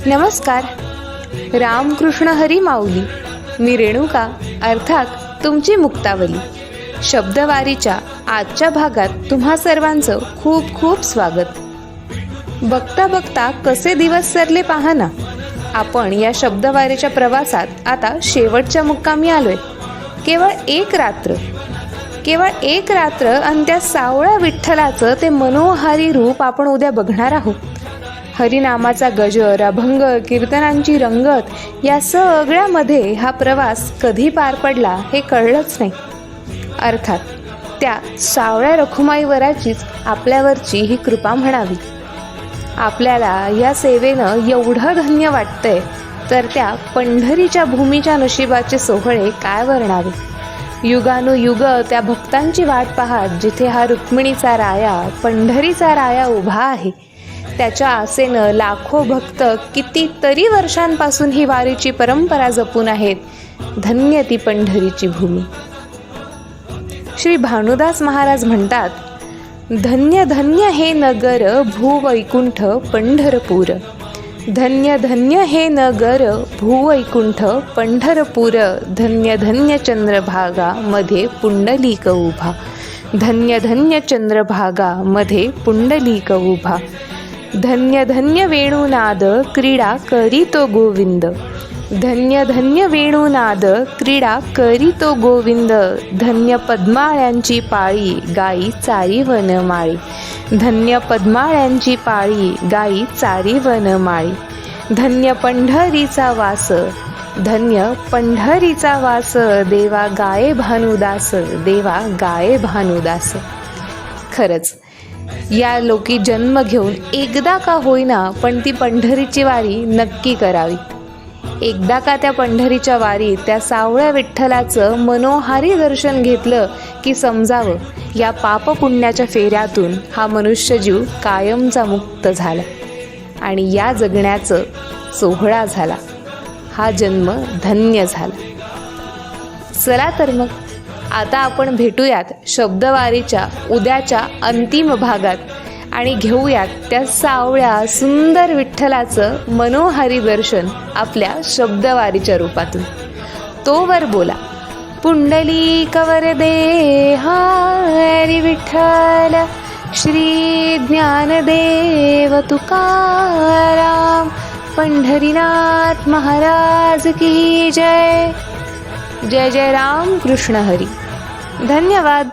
नमस्कार. रामकृष्ण हरी माऊली. मी रेणुका, अर्थात तुमची मुक्तावली. शब्दवारीच्या आजच्या भागात तुम्हा सर्वांचं खूप खूप स्वागत. बघता बघता कसे दिवस सरले पहा ना. आपण या शब्दवारीच्या प्रवासात आता शेवटच्या मुक्कामी आलोय. केवळ एक रात्र आणि त्या सावळ्या विठ्ठलाचं ते मनोहारी रूप आपण उद्या बघणार आहोत. हरिनामाचा गजर, अभंग, कीर्तनांची रंगत या सगळ्यामध्ये हा प्रवास कधी पार पडला हे कळलंच नाही. अर्थात त्या सावळ्या रखुमाईवराचीच आपल्यावरची ही कृपा म्हणावी. आपल्याला या सेवेनं एवढं धन्य वाटतंय तर त्या पंढरीच्या भूमीच्या नशिबाचे सोहळे काय वर्णावे. युगानुयुग त्या भक्तांची वाट पाहत जिथे हा रुक्मिणीचा राया, पंढरीचा राया उभा आहे, त्याच्या आसेनं लाखो भक्त कितीतरी वर्षांपासून ही वारीची परंपरा जपून आहेत. धन्य ती पंढरीची भूमी. श्री भानुदास महाराज म्हणतात, धन्य धन्य हे नगर भूवैकुंठ पंढरपूर. धन्य धन्य हे नगर भूवैकुंठ पंढरपूर. धन्य धन्य चंद्रभागा मध्ये पुंडलिक उभा. धन्य धन्य चंद्रभागा मध्ये पुंडलिक उभा. धन्य धन्य वेणुनाद क्रीडा करीतो गोविंद. धन्य धन्य वेणुनाद क्रीडा करीतो गोविंद. धन्य पद्माळ्यांची पाळी गाई चारी वनमाळी. धन्य पद्माळ्यांची पाळी गाई चारी वनमाळी. धन्य पंढरीचा वास, धन्य पंढरीचा वास. देवा गाये भानुदास, देवा गाये भानुदास. खरंच या लोकी जन्म घेऊन एकदा का होईना पण ती पंढरीची वारी नक्की करावी. एकदा का त्या पंढरीच्या वारीत त्या सावळ्या विठ्ठलाचं मनोहारी दर्शन घेतलं की समजावं या पापपुण्याच्या फेऱ्यातून हा मनुष्यजीव कायमचा मुक्त झाला आणि या जगण्याचं सोहळा झाला. हा जन्म धन्य झाला. चला तर मग आता आपण भेटूयात शब्दवारीच्या उद्याच्या अंतिम भागात आणि घेऊयात त्या सावळ्या सुंदर विठ्ठलाचं मनोहारी दर्शन आपल्या शब्दवारीच्या रूपातून. तोवर बोला पुंडलिक वरदे हरी विठ्ठल श्री ज्ञानदेव तुकाराम पंढरीनाथ महाराज की जय. जय जय राम कृष्ण हरी. धन्यवाद.